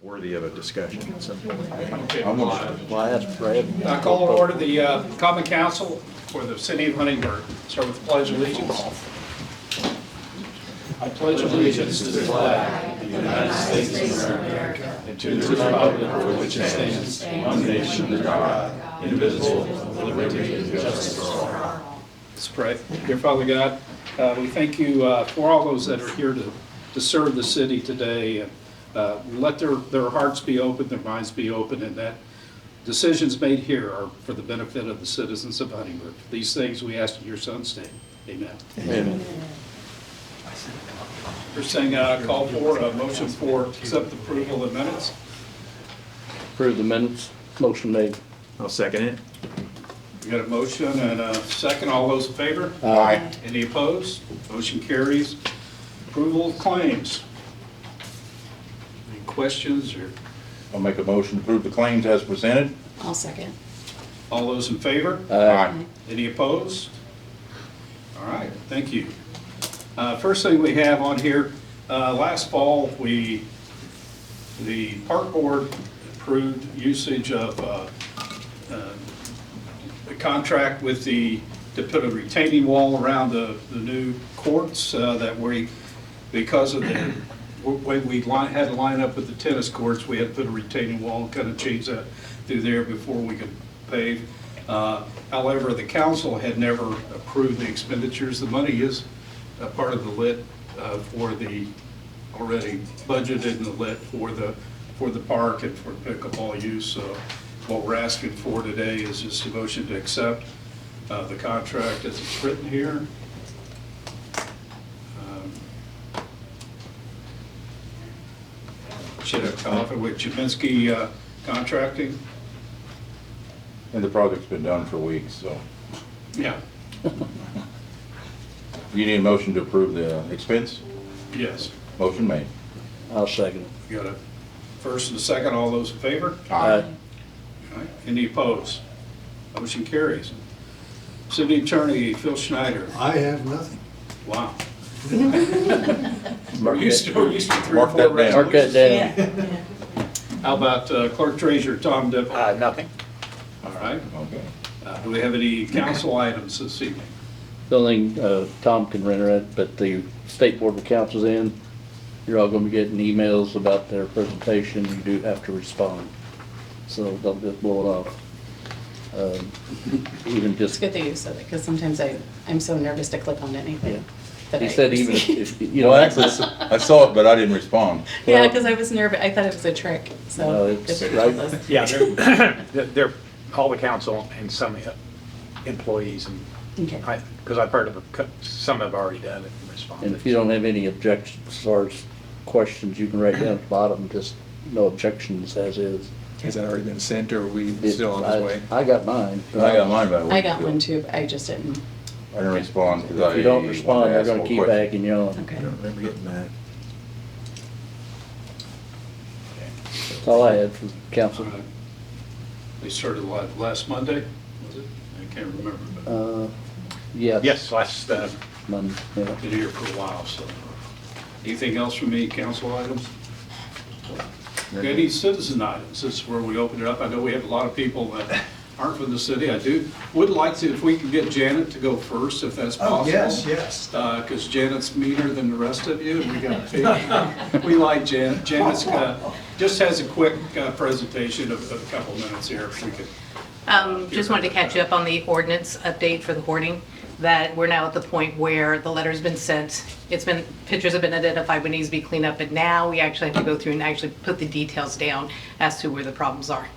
worthy of a discussion at some point. Well, I asked Brad. Call to order the Common Council for the City of Huntingburg. Start with the Pledge of Allegiance. I pledge allegiance to the flag of the United States of America and to the republic for which it stands, one nation under God, indivisible, with liberty and justice for all. Let's pray. Dear Father God, we thank you for all those that are here to serve the city today. And let their hearts be open, their minds be open, and that decisions made here are for the benefit of the citizens of Huntingburg. These things we ask in your Son's name. Amen. Amen. First thing, call for a motion for accept the approval of the minutes. Approve the minutes. Motion made. I'll second it. We got a motion and a second. All those in favor? Aye. Any opposed? Motion carries. Approval of claims. Any questions or I'll make a motion to approve the claims as presented. I'll second. all those in favor? Aye. Any opposed? All right, thank you. First thing we have on here, last fall, the park board approved usage of the contract with to put a retaining wall around the new courts because of the way we had to line up with the tennis courts, we had to put a retaining wall and kind of change that through there before we could pave. However, the council had never approved the expenditures. The money is a part of the lit for the already budgeted in the lit for the park and for pickleball use. So what we're asking for today is just a motion to accept the contract as it's written here. Should have coffee with Jaminski Contracting. And the project's been done for weeks, so. Yeah, You need a motion to approve the expense? yes. Motion made. I'll second it. You got a first and a second. All those in favor? Aye. All right. Any opposed? Motion carries. City Attorney Phil Schneider. I have nothing. Wow. We're used to 3 or Mark 4 that down. Mark that resolutions. down. How about Clerk Treasurer Tom Dipple? Nothing. All right. Okay. Do we have any council items this evening? The only thing, Tom can render it, but the State Board of Accounts is in. You're all gonna be getting emails about their presentation. You do have to respond. So don't just blow it off. Even It's just, good that you said it, because sometimes I'm so nervous to click on anything that he I said even receive. if, you Well, know. actually, I saw it, but I didn't respond. Yeah, because I was nervous. I thought it was a trick, No, so. it's just right. told us. Yeah, they're all the council and some employees, and Okay. because I've heard of some have already done it and responded. And if you don't have any objections as far as questions, you can write down at the bottom, just no objections as is. Has that already been sent, or are we It- still on his way? I got mine. I got mine about a week I got ago. one too, but I just didn't. I didn't respond because I. If you don't respond, wanted to they're ask gonna more keep questions. bagging you on. Okay. I don't remember getting that. That's all I had for council. They started last Monday, was it? I can't remember, but Yes. Yes, last, Monday, yeah. been here for a while, so. Anything else from me, council items? Okay, any citizen items? This is where we open it up. I know we have a lot of people that aren't from the city. I would like to, if we could get Janet to go first, if that's possible. Oh, yes. Because Janet's meaner than the rest of you. We like Janet. Janet's just has a quick presentation of a couple minutes here, if we could. Just wanted to catch you up on the ordinance update for the hoarding, that we're now at the point where the letter's been sent. Pictures have been identified, what needs to be cleaned up, but now we actually have to go through and actually put the details down as to where the problems are.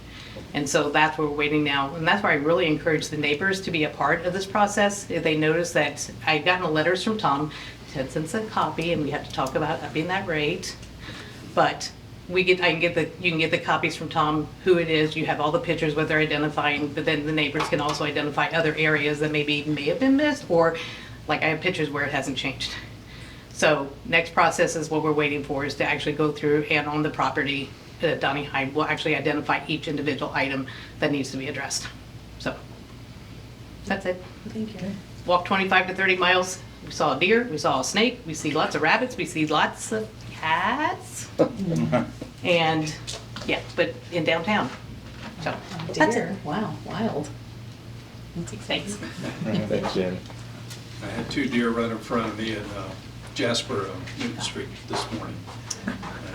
And so that's where we're waiting now. And that's why I really encourage the neighbors to be a part of this process. If they notice that I've gotten the letters from Tom, he had sent us a copy, and we have to talk about upping that rate. But you can get the copies from Tom, who it is, you have all the pictures, what they're identifying, but then the neighbors can also identify other areas that may have been missed, or like I have pictures where it hasn't changed. So next process is what we're waiting for, is to actually go through and on the property, Donnie Hyde will actually identify each individual item that needs to be addressed. So that's it. Thank you. Walked 25 to 30 miles. We saw a deer, we saw a snake, we see lots of rabbits, we see lots of cats. And Yeah, but in downtown. So, Oh, that's dear. it. Wow, wild. Thanks. Thanks, Janet. I had 2 deer run in front of me in Jasper, Newton Street this morning.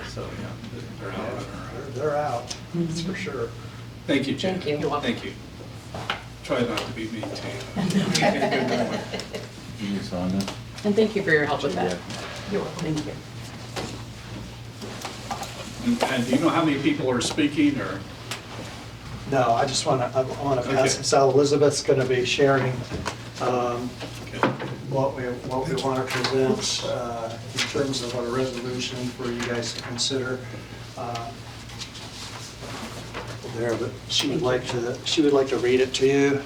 So, yeah, they're out running around. They're out, that's for sure. Thank you, Janet. Thank you. You're welcome. Thank you. Try not to be mean to you. You sign that? And thank you for your help with that. Yeah. You're welcome. Thank you. And do you know how many people are speaking, or? No, I just want to pass Okay. this out. Elizabeth's going to be sharing Okay. what we want to present in terms of our resolution for you guys to consider. There, but she would like to read it to you,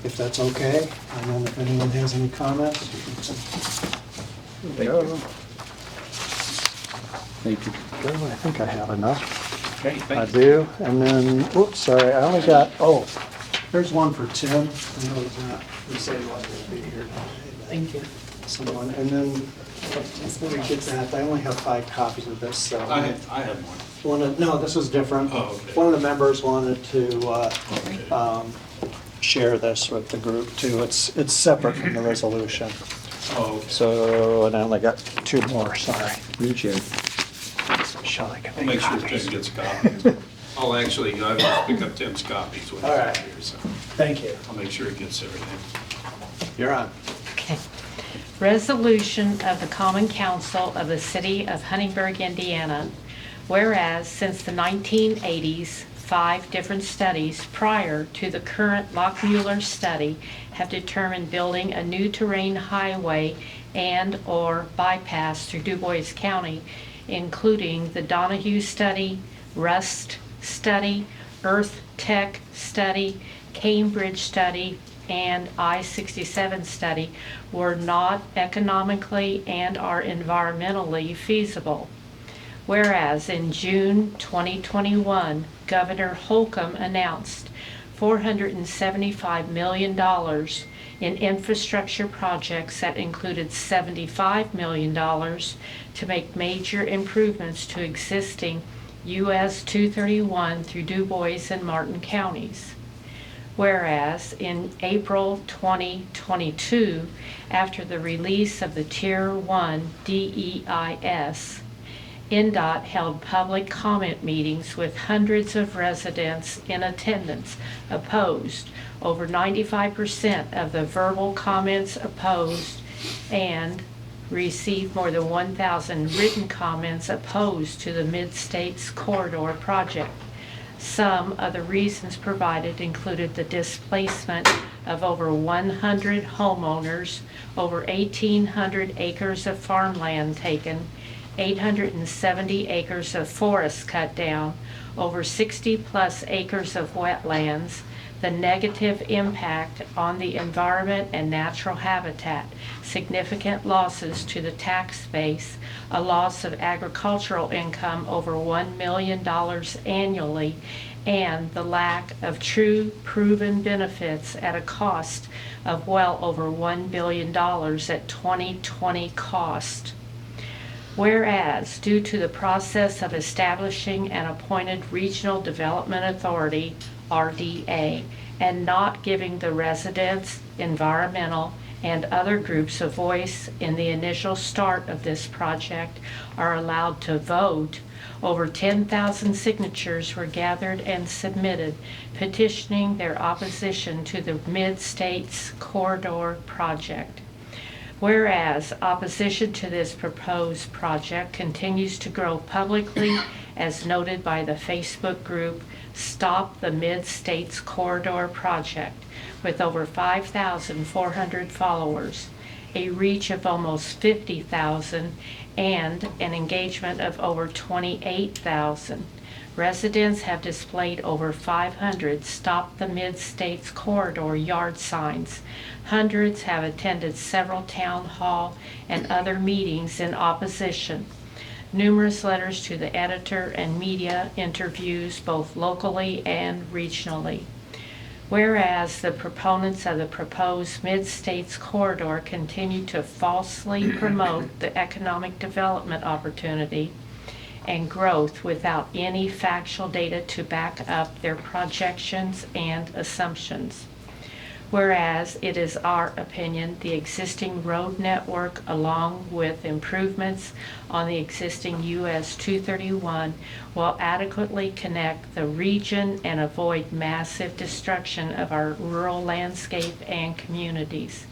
if that's okay. And then if anyone has any comments, Thank you. Thank you. Go, I think I have enough. Okay, I thank you. do. And then, whoops, sorry, I only got, oh, there's one for Tim. I know he's not, he said he wasn't going to be here today. Thank you. Someone, and then, before we get that, I only have 5 copies of this, so. I have one. No, this is different. Oh, okay. One of the members wanted to share this with the group too. It's separate from the resolution. Oh, okay. So, and I only got 2 more, sorry. You, Jared. Shelley can I'll make make sure copies. Tim gets copies. I'll actually, I will pick up Tim's copies when he's All out right. here, so Thank you. I'll make sure he gets everything. You're on. Okay. Resolution of the Common Council of the City of Huntingburg, Indiana. Whereas since the 1980s, 5 different studies prior to the current Lockmuller study have determined building a new terrain highway and/or bypass through Du Bois County, including the Donahue study, Rust study, Earth Tech study, Cambridge study, and I-67 study, were not economically and are environmentally feasible. Whereas in June 2021, Governor Holcomb announced $475 million in infrastructure projects that included $75 million to make major improvements to existing US 231 through Du Bois and Martin counties. Whereas in April 2022, after the release of the Tier 1 DEIS, NDOT held public comment meetings with hundreds of residents in attendance opposed. Over 95% of the verbal comments opposed and received more than 1,000 written comments opposed to the Mid-States Corridor project. Some of the reasons provided included the displacement of over 100 homeowners, over 1,800 acres of farmland taken, 870 acres of forest cut down, over 60-plus acres of wetlands, the negative impact on the environment and natural habitat, significant losses to the tax base, a loss of agricultural income over $1 million annually, and the lack of true proven benefits at a cost of well over $1 billion at 2020 cost. Whereas, due to the process of establishing an appointed Regional Development Authority, RDA, and not giving the residents, environmental, and other groups a voice in the initial start of this project are allowed to vote, over 10,000 signatures were gathered and submitted petitioning their opposition to the Mid-States Corridor project. Whereas opposition to this proposed project continues to grow publicly, as noted by the Facebook group Stop the Mid-States Corridor Project, with over 5,400 followers, a reach of almost 50,000, and an engagement of over 28,000. Residents have displayed over 500 Stop the Mid-States Corridor yard signs. Hundreds have attended several town hall and other meetings in opposition. Numerous letters to the editor and media interviews both locally and regionally. Whereas the proponents of the proposed Mid-States Corridor continue to falsely promote the economic development opportunity, and growth without any factual data to back up their projections and assumptions. Whereas it is our opinion the existing road network along with improvements on the existing US 231 will adequately connect the region and avoid massive destruction of our rural landscape and communities.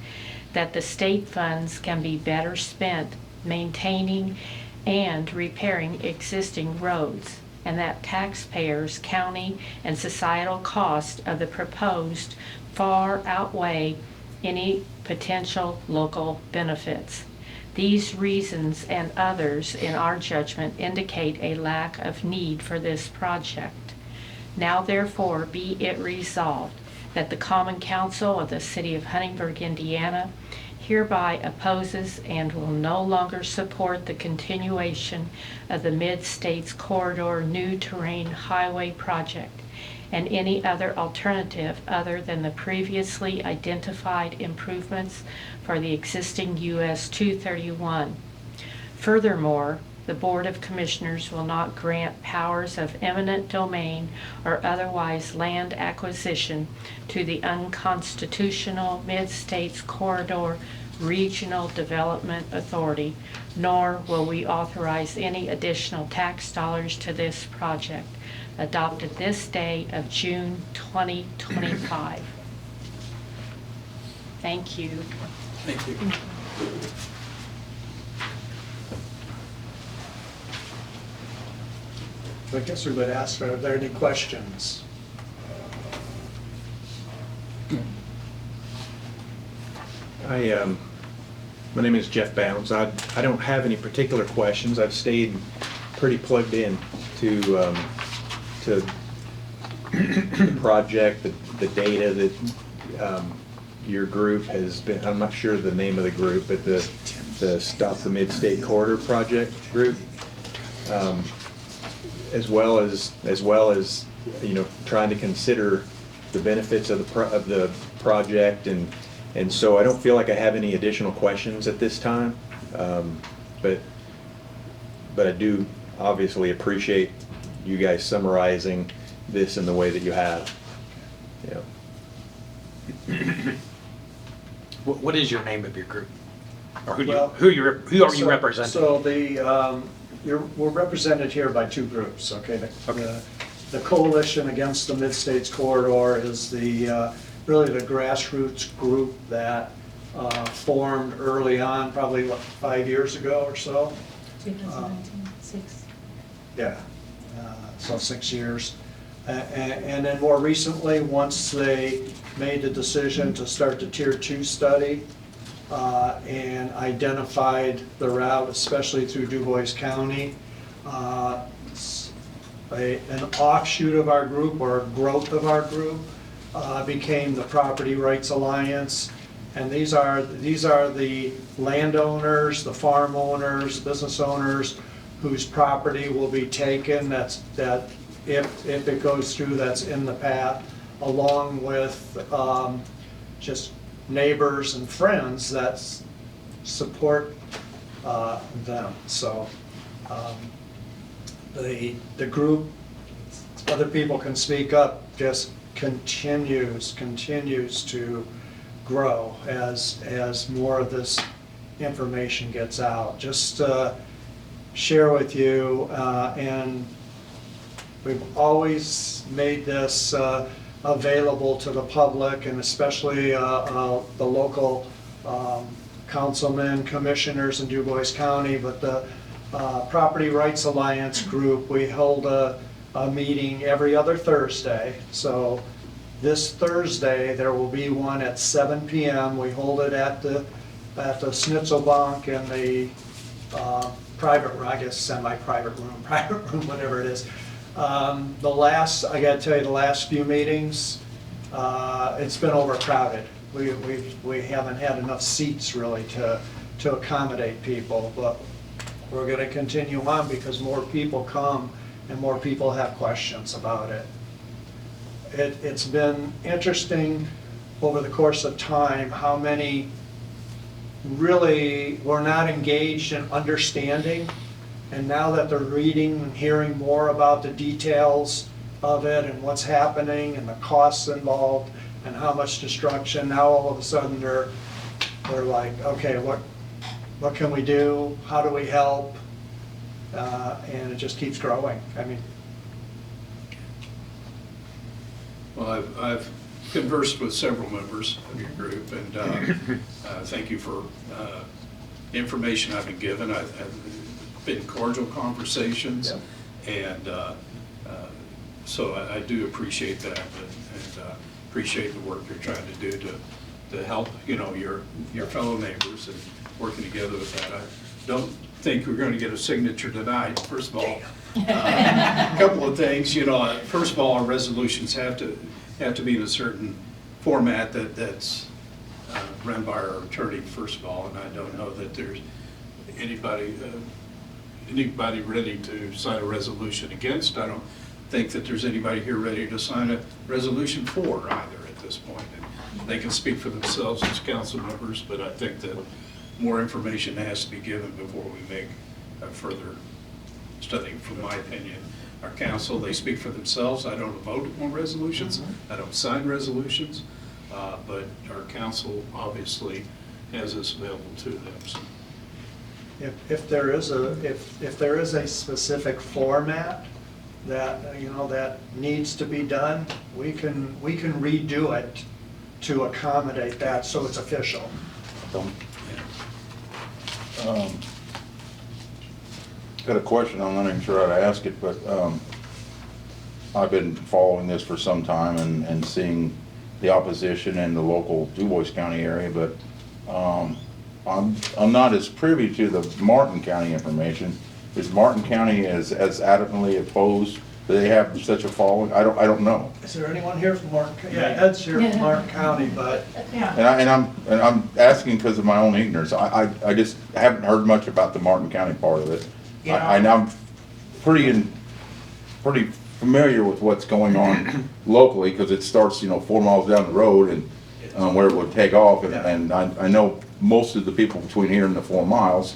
That the state funds can be better spent maintaining and repairing existing roads, and that taxpayers, county, and societal cost of the proposed far outweigh any potential local benefits. These reasons and others, in our judgment, indicate a lack of need for this project. Now therefore be it resolved that the Common Council of the City of Huntingburg, Indiana hereby opposes and will no longer support the continuation of the Mid-States Corridor New Terrain Highway Project and any other alternative other than the previously identified improvements for the existing US 231. Furthermore, the Board of Commissioners will not grant powers of eminent domain or otherwise land acquisition to the unconstitutional Mid-States Corridor Regional Development Authority, nor will we authorize any additional tax dollars to this project, adopted this day of June 2025. Thank you. Thank you. I guess we would ask, are there any questions? My name is Jeff Bounds. I don't have any particular questions. I've stayed pretty plugged in to the project, the data that your group has been, I'm not sure the name of the group, but the Stop the Mid-State Corridor Project group, as well as trying to consider the benefits of the project, and so I don't feel like I have any additional questions at this time, but I do obviously appreciate you guys summarizing this in the way that you have. Yeah. What is your name of your group? Or who Well, are you representing? So we're represented here by two groups, okay? The Coalition Against the Mid-States Corridor is really the grassroots group that formed early on, probably 5 years ago or so. 2019, 6. Yeah, so 6 years. And then more recently, once they made the decision to start the Tier 2 study and identified the route, especially through Du Bois County, an offshoot of our group or growth of our group became the Property Rights Alliance. And these are the landowners, the farm owners, business owners whose property will be taken, that if it goes through, that's in the path, along with just neighbors and friends that support them. So the group, other people can speak up, just continues to grow as more of this information gets out. Just share with you, and we've always made this available to the public, and especially the local councilmen, commissioners in Du Bois County, but the Property Rights Alliance group, we hold a meeting every other Thursday. So this Thursday, there will be one at 7 p.m. We hold it at the Schnitzelbank in the private, I guess semi-private room, private room, whatever it is. I gotta tell you, the last few meetings, it's been overcrowded. We haven't had enough seats really to accommodate people, but we're gonna continue on because more people come and more people have questions about it. It's been interesting over the course of time how many really were not engaged in understanding And now that they're reading and hearing more about the details of it and what's happening and the costs involved and how much destruction, now all of a sudden they're like, okay, what can we do? How do we help? And it just keeps growing. I mean, Well, I've conversed with several members of your group, and thank you for the information I've been given. I've been cordial conversations, and so I do appreciate that, and appreciate the work you're trying to do to help, you know, your fellow neighbors and working together with that. I don't think we're going to get a signature tonight, first of all. A couple of things, you know, first of all, our resolutions have to be in a certain format that's run by our attorney, first of all, and I don't know that there's anybody ready to sign a resolution against. I don't think that there's anybody here ready to sign a resolution for either at this point. And they can speak for themselves as council members, but I think that more information has to be given before we make a further study, from my opinion. Our council, they speak for themselves. I don't vote on resolutions. I don't sign resolutions, but our council obviously has this available to them. So. if there is a specific format that, you know, that needs to be done, we can redo it to accommodate that so it's official. Got a question, I'm not even sure how to ask it, but I've been following this for some time and seeing the opposition in the local DuBois County area, but I'm not as privy to the Martin County information. Is Martin County as adamantly opposed? Do they have such a following? I don't know. Is there anyone here from Martin? Yeah, Ed's here from Martin County, but And I'm asking because of my own ignorance. I just haven't heard much about the Martin County part of it. I'm pretty familiar with what's going on locally because it starts, you know, 4 miles down the road and where it would take off. And I know most of the people between here and the 4 miles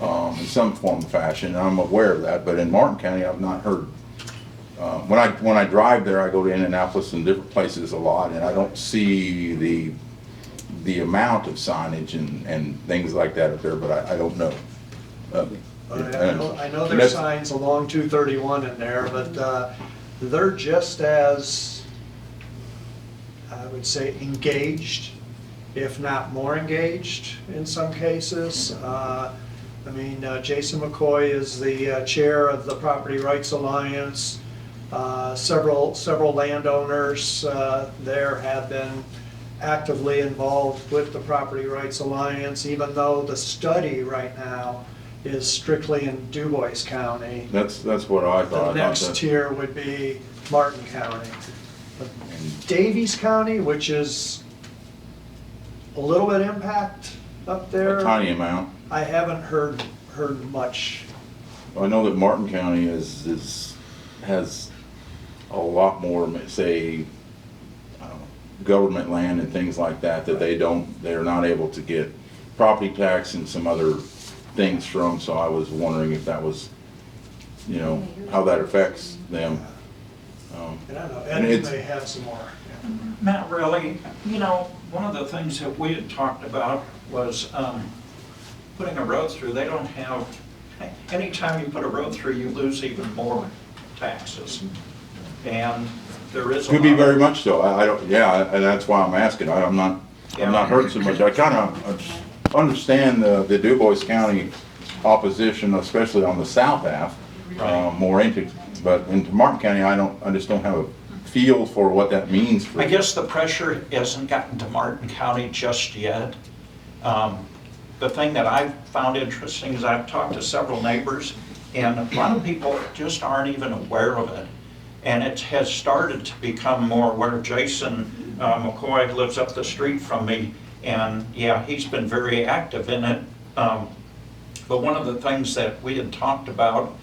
in some form or fashion. And I'm aware of that. But in Martin County, I've not heard. When I drive there, I go to Indianapolis and different places a lot, and I don't see the amount of signage and things like that up there, but I don't know. I know there's signs along 231 in there, but they're just as, I would say, engaged, if not more engaged in some cases. I mean, Jason McCoy is the chair of the Property Rights Alliance. Several landowners there have been actively involved with the Property Rights Alliance, even though the study right now is strictly in DuBois County. That's what I thought. The next tier would be Martin County. Davies County, which is a little bit impact up there. A tiny amount. I haven't heard much. I know that Martin County has a lot more, say, I don't know, government land and things like that they're not able to get property tax and some other things from. So I was wondering if that was, you know, how that affects them. And I don't know, Ed may have some more. Not really. You know, one of the things that we had talked about was putting a road through. They don't have, anytime you put a road through, you lose even more taxes. And there is a Could be lot very of- much so. I don't, yeah, and that's why I'm asking. I'm not hurt so much. I kind of understand the DuBois County opposition, especially on the south half, more into, but into Martin County, I just don't have a feel for what that means for. I guess the pressure hasn't gotten to Martin County just yet. The thing that I've found interesting is I've talked to several neighbors, and a lot of people just aren't even aware of it. And it has started to become more aware. Jason McCoy lives up the street from me, and yeah, he's been very active in it. But one of the things that we had talked about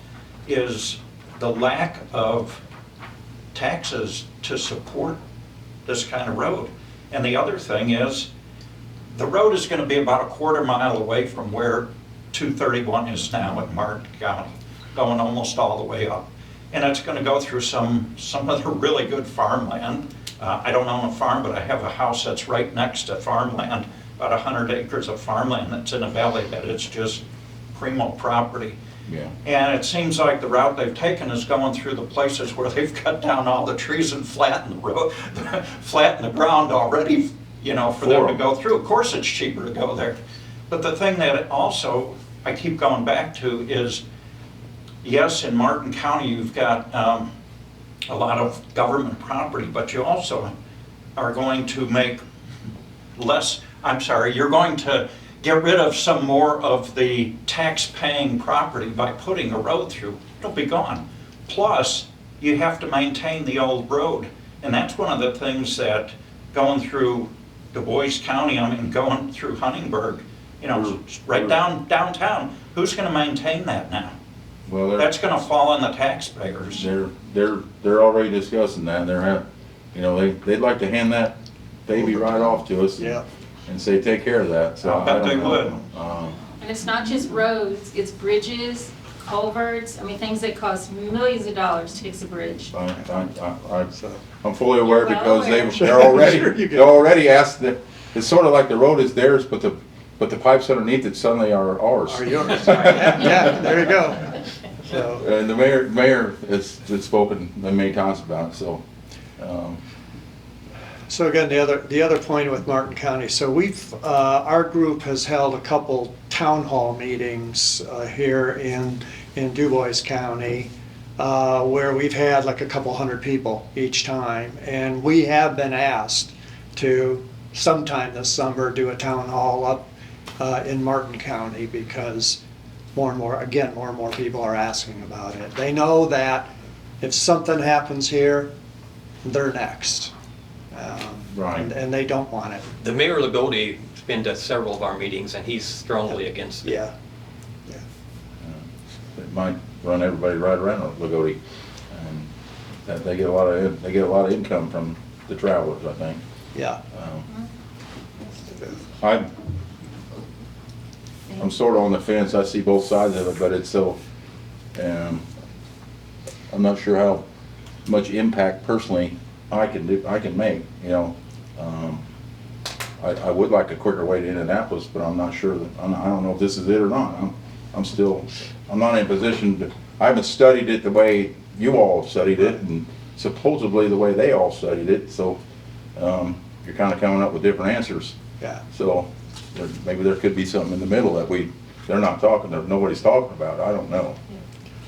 is the lack of taxes to support this kind of road. And the other thing is, the road is going to be about a 1/4 mile away from where 231 is now in Martin County. going almost all the way up. And it's gonna go through some of the really good farmland. I don't own a farm, but I have a house that's right next to farmland, about 100 acres of farmland that's in a valley that is just primo property. Yeah. And it seems like the route they've taken is going through the places where they've cut down all the trees and flattened the road, flattened the ground already, you know, for them to go through. Of course, it's cheaper to go there. But the thing that also I keep going back to is, yes, in Martin County, you've got a lot of government property, but you also are going to make you're going to get rid of some more of the tax-paying property by putting a road through. It'll be gone. Plus, you have to maintain the old road. And that's one of the things that going through Du Bois County, I mean, going through Huntingburg, you know, right downtown, who's gonna maintain that now? Well, That's gonna fall on the taxpayers. they're already discussing that, you know, they'd like to hand that baby right off to us. Yeah. And say, take care of that, so. I bet don't they know. would. And it's not just roads, it's bridges, culverts, I mean, things that cost millions of dollars to fix a bridge. I'm fully aware You're well because aware. they're already asked that, it's sort of like the road is theirs, but the pipes underneath it suddenly are ours. Are yours? Yeah, there you go. So, And the mayor has spoken many times about it, so. So again, the other point with Martin County, so our group has held a couple town hall meetings here in Du Bois County, where we've had like a couple hundred people each time. And we have been asked to sometime this summer do a town hall up in Martin County, because more and more people are asking about it. They know that if something happens here, they're next. Right. And they don't want it. The mayor of Lagodi has been to several of our meetings, and he's strongly against it. Yeah. It might run everybody right around Lagodi. And that they get a lot of income from the travelers, I think. Yeah. I'm sort of on the fence. I see both sides of it, but it's so, I'm not sure how much impact personally I can make, you know. I would like a quicker way to Indianapolis, but I'm not sure I don't know if this is it or not. I'm not in a position to, I haven't studied it the way you all have studied it, and supposedly the way they all studied it, so you're kind of coming up with different answers. Yeah. So maybe there could be something in the middle that nobody's talking about. I don't know.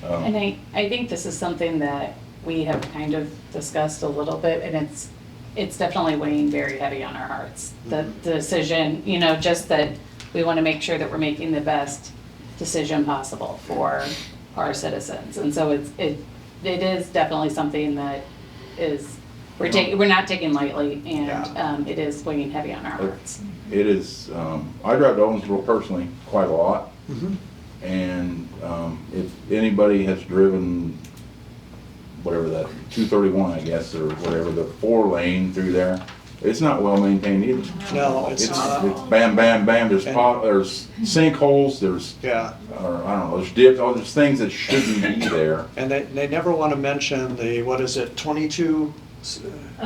And I think this is something that we have kind of discussed a little bit, and it's definitely weighing very heavy on our hearts. The decision, you know, just that we want to make sure that we're making the best decision possible for our citizens. And so it is definitely something that is, we're not taking lightly, and it is weighing heavy on our hearts. It is, I drive to Owensboro personally quite a lot. Mm-hmm. And if anybody has driven, whatever that, 231, I guess, or whatever, the 4-lane through there, it's not well maintained either. No, it's not. It's bam, bam, bam, there's sinkholes, there's, Yeah. or I don't know, there's dips, there's things that shouldn't be there. And they never want to mention the, what is it, 22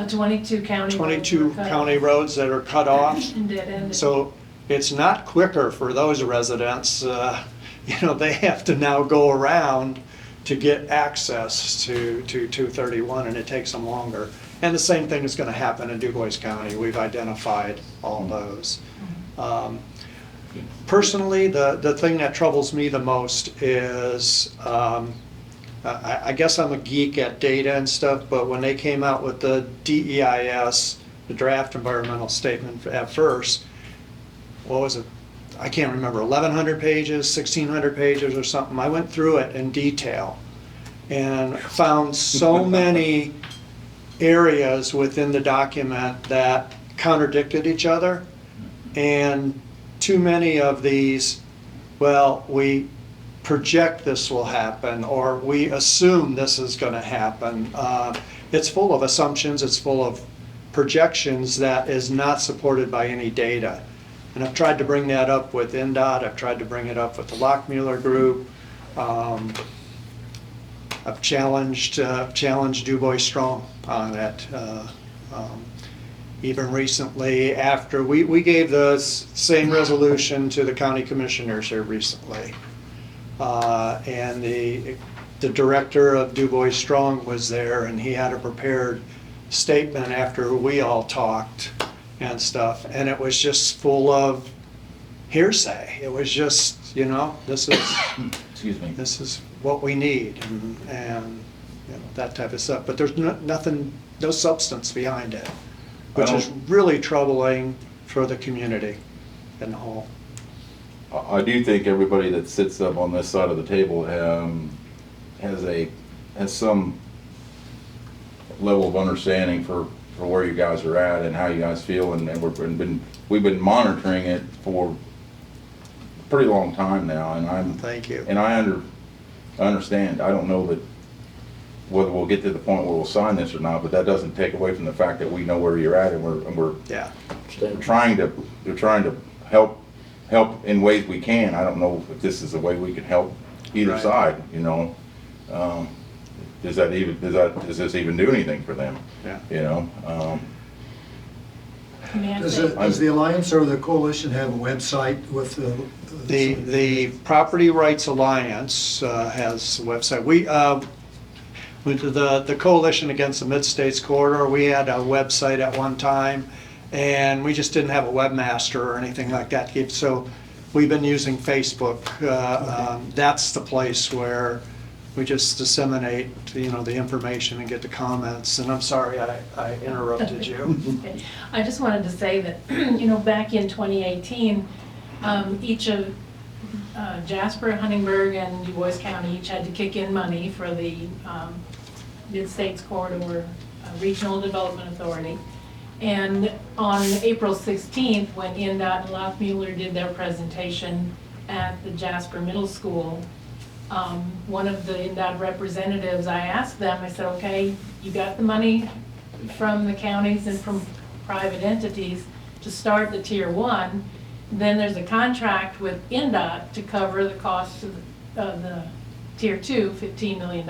22 county roads that are cut off. And dead-ended. So it's not quicker for those residents. You know, they have to now go around to get access to 231, and it takes them longer. And the same thing is going to happen in Du Bois County. We've identified all those. Personally, the thing that troubles me the most is, I guess I'm a geek at data and stuff, but when they came out with the DEIS, the draft environmental statement at first, what was it? I can't remember, 1,100 pages, 1,600 pages or something. I went through it in detail and found so many areas within the document that contradicted each other, and too many of these, well, we project this will happen, or we assume this is going to happen. It's full of assumptions, it's full of projections that is not supported by any data. And I've tried to bring that up with NDOT, I've tried to bring it up with the Lockmuller Group, I've challenged Du Bois Strong on it. Even recently, after we gave the same resolution to the county commissioners here recently. And the director of Du Bois Strong was there, and he had a prepared statement after we all talked and stuff, and it was just full of hearsay. It was just, this is, Excuse me. this is what we need, and that type of stuff. But there's nothing, no substance behind it, which is really troubling for the community in the whole. I do think everybody that sits up on this side of the table has some level of understanding for where you guys are at and how you guys feel, and we've been monitoring it for a pretty long time now, and Thank you. And I understand. I don't know that whether we'll get to the point where we'll sign this or not, but that doesn't take away from the fact that we know where you're at, and we're Yeah. trying to help in ways we can. I don't know if this is a way we can help either Right. side, Does this even do anything for them? Yeah. Does the Alliance or the coalition have a website with The Property Rights Alliance has a website. We went to the Coalition Against the Mid-States Corridor. We had a website at one time, and we just didn't have a webmaster or anything like that. So we've been using Facebook. That's the place where we just disseminate, the information and get the comments. And I'm sorry I interrupted you. I just wanted to say that, back in 2018, each of Jasper, Huntingburg, and Du Bois County each had to kick in money for the Mid-States Corridor Regional Development Authority. And on April 16th, when NDOT and Lockmuller did their presentation at the Jasper Middle School, one of the NDOT representatives, I asked them, I said, okay, you got the money from the counties and from private entities to start the Tier 1, then there's a contract with NDOT to cover the cost of the Tier 2, $15 million.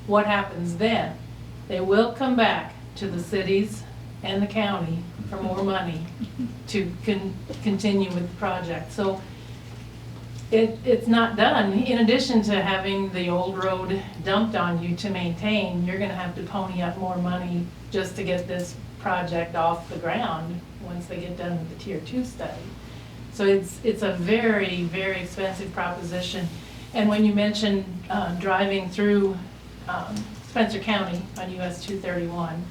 What happens then? They will come back to the cities and the county for more money to continue with the project. So it's not done. In addition to having the old road dumped on you to maintain, you're gonna have to pony up more money just to get this project off the ground once they get done with the Tier 2 study. So it's a very, very expensive proposition. And when you mentioned driving through Spencer County on US 231,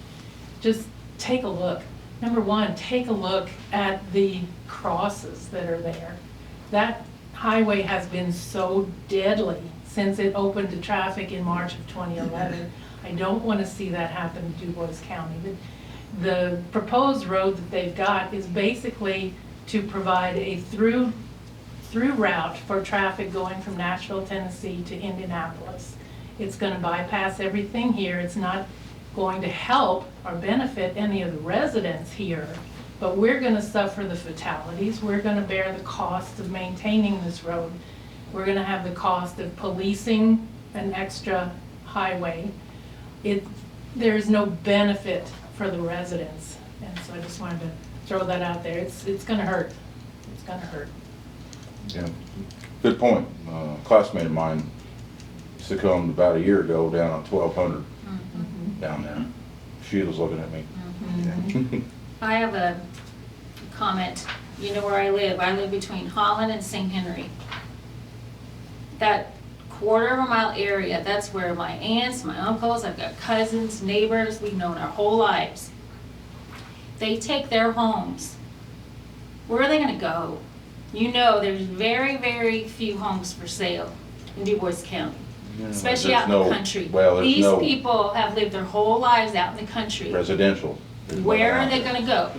just take a look. Number one, take a look at the crosses that are there. That highway has been so deadly since it opened to traffic in March of 2011. I don't want to see that happen in Du Bois County. The proposed road that they've got is basically to provide a through route for traffic going from Nashville, Tennessee to Indianapolis. It's going to bypass everything here. It's not going to help or benefit any of the residents here, but we're going to suffer the fatalities. We're going to bear the cost of maintaining this road. We're going to have the cost of policing an extra highway. There's no benefit for the residents, and so I just wanted to throw that out there. It's going to hurt. It's going to hurt. Yeah, good point. A classmate of mine succumbed about a year ago down on 1200 down there. She was looking at me. I have a comment. You know where I live. I live between Holland and St. Henry. That quarter-of-a-mile area, that's where my aunts, my uncles, I've got cousins, neighbors, we've known our whole lives. They take their homes. Where are they going to go? There's very, very few homes for sale in Du Bois County, especially out in the country. These people have lived their whole lives out in the country. Residential. Where are they going to go?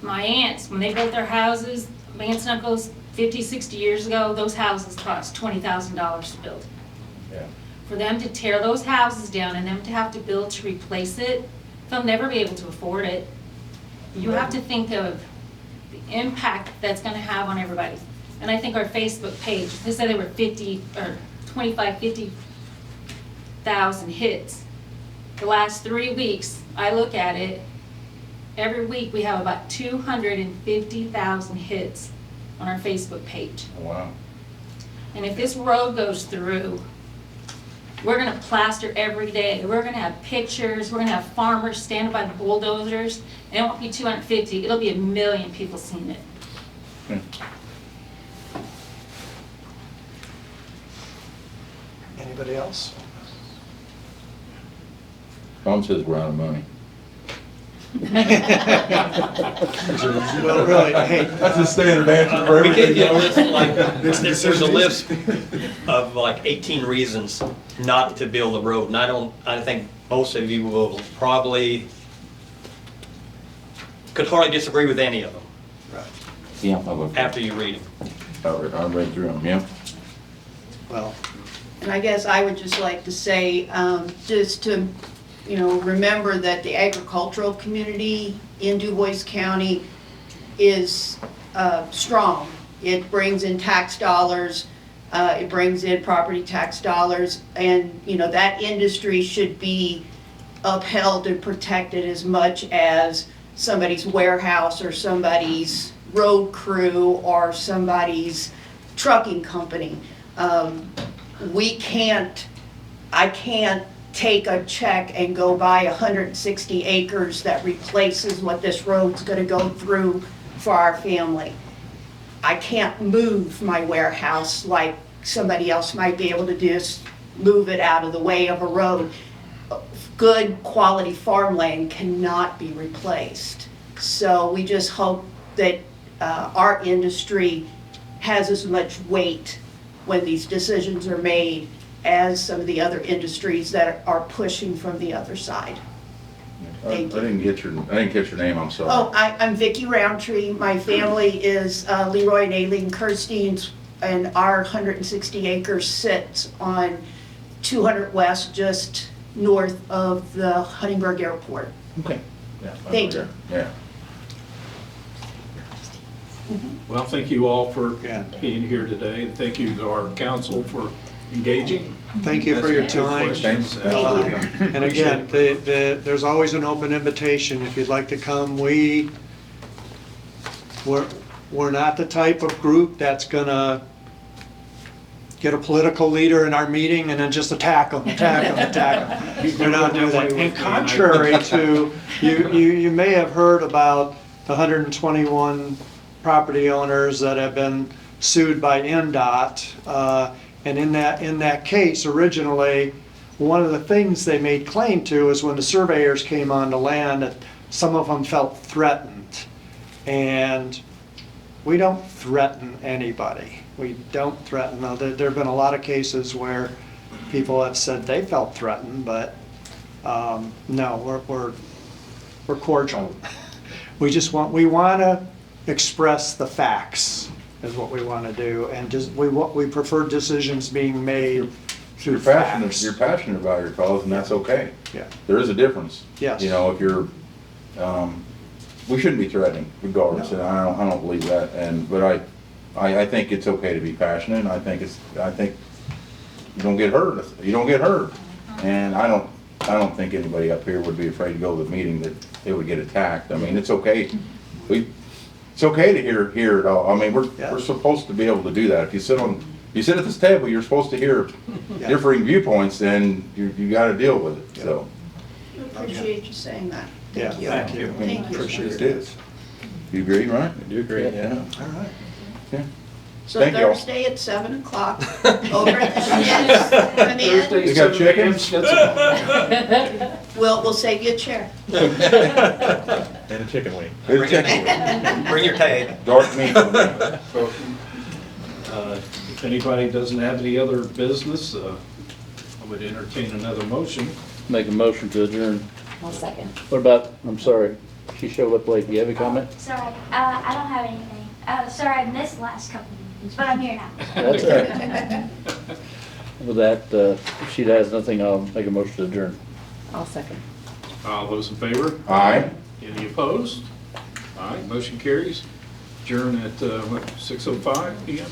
My aunts, when they built their houses, my aunts and uncles, 50, 60 years ago, those houses cost $20,000 to build. Yeah. For them to tear those houses down and them to have to build to replace it, they'll never be able to afford it. You have to think of the impact that's going to have on everybody. And I think our Facebook page, they said there were 25, 50 50,000 hits. The last 3 weeks, I look at it, every week we have about 250,000 hits on our Facebook page. Wow. And if this road goes through, we're gonna plaster every day. We're gonna have pictures, we're gonna have farmers standing by the bulldozers. And it won't be 250, it'll be 1 million people seeing it. Anybody else? Tom says we're out of money. Well, really, hey, That's a standard answer for We gave everything. you a list, like, This there's a decision list of like 18 reasons not to build a road, and I think most of you will probably, could hardly disagree with any of them Yeah, I looked. after you read them. I read through them, yeah. well, And I guess I would just like to say, just to, remember that the agricultural community in Du Bois County is strong. It brings in tax dollars, it brings in property tax dollars, and, that industry should be upheld and protected as much as somebody's warehouse or somebody's road crew or somebody's trucking company. I can't take a check and go buy 160 acres that replaces what this road's gonna go through for our family. I can't move my warehouse like somebody else might be able to just move it out of the way of a road. Good quality farmland cannot be replaced. So we just hope that our industry has as much weight when these decisions are made as some of the other industries that are pushing from the other side. I didn't catch your name, I'm sorry. Oh, I'm Vicki Roundtree. My family is Leroy and Aileen Kirstein's, and our 160 acres sits on 200 West, just north of the Huntingburg Airport. Okay. Yeah, I Thank know you. there. Yeah. Well, thank you all for being here today, and thank you to our council for engaging. thank you for your Asking good time. questions. And again, there's always an open invitation if you'd like to come. We're not the type of group that's gonna get a political leader in our meeting and then just attack them. We're not doing that. And contrary to, you may have heard about the 121 property owners that have been sued by NDOT. And in that case, originally, one of the things they made claim to is when the surveyors came on the land, that some of them felt threatened. And we don't threaten anybody. We don't threaten. Now, there've been a lot of cases where people have said they felt threatened, but no, we're cordial. We want to express the facts is what we want to do, and just we prefer decisions being made through facts. You're passionate about your cause, and that's okay. Yeah. There is a difference. Yes. If you're, we shouldn't be threatening regardless, and I don't believe that. But I think it's okay to be passionate, and I think you don't get hurt. You don't get hurt, and I don't think anybody up here would be afraid to go to the meeting that they would get attacked. I mean, it's okay. It's okay to hear it all. I mean, we're supposed to be able to do that. If you sit at this table, you're supposed to hear differing viewpoints, and you got to deal with it. So. I appreciate you saying that. Yeah, Thank you. Thank you. Appreciate it. Is. You agree, right? I do agree, yeah. All right. Yeah. So Thank you all. Thursday at 7 o'clock, over at the Schmitz. Come in. You got chickens? We'll save you a chair. And a chicken wing. Bring your tag. Dark meat. If anybody doesn't have any other business, I would entertain another motion. Make a motion to adjourn. I'll second. What about, I'm sorry, she showed up late. Do you have a comment? Sorry, I don't have anything. Sorry, I missed the last couple meetings, but I'm here now. That's all right. With that, if she has nothing, I'll make a motion to adjourn. I'll second. All those in favor? Aye. Any opposed? Aye, motion carries. Adjourn at, 6:05 PM?